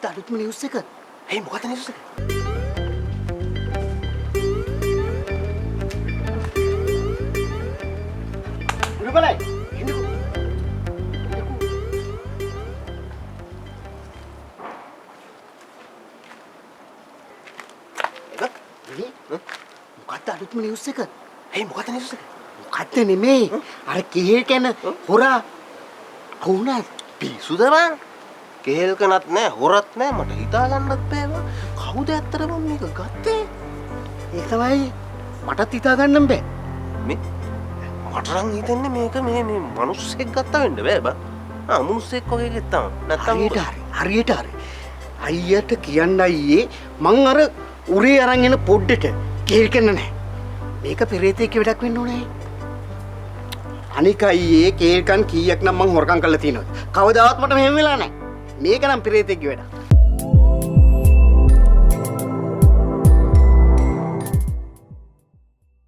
මොකක්ද අලුත්ම නිවුස් එක? ඇයි මොකක්ද නිවුස් එක? උඩබලයි. හිඳපු. මොකක්ද අලුත්ම නිවුස් එක? ඇයි මොකක්ද නිවුස් එක? මොකක්ද නෙමෙයි. අර කේල් කන හොරා වුණා. පිස්සුද බං? කේල්කනත් නෑ හොරත් නෑ මට හිතා ගන්නත් බෑ. කවුද ඇත්තටම මේක ගත්තේ? ඒක තමයි මටත් හිතා ගන්න බෑ. මේ මට නම් හිතෙන්නේ මේක මේ මිනිස්සෙක් ගත්තා වෙන්න බෑ බං. අමනුස්සෙක් වගේ ගෙත්තම නැත්තම් හරියට හරි. අයියට කියන්න අයියේ මං අර උරේ අරන් එන පොඩ්ඩට කේල් කන්න නැහැ. මේක පෙරේතෙක් වැඩක් වෙන්න ඕනේ. අනික අයියේ කේල්කන් කීයක් නම් මං හොරකම් කරලා තියෙනවද? කවදාවත් මට මෙහෙම වෙලා නැහැ. මේක නම් පෙරේතෙක් වැඩක්.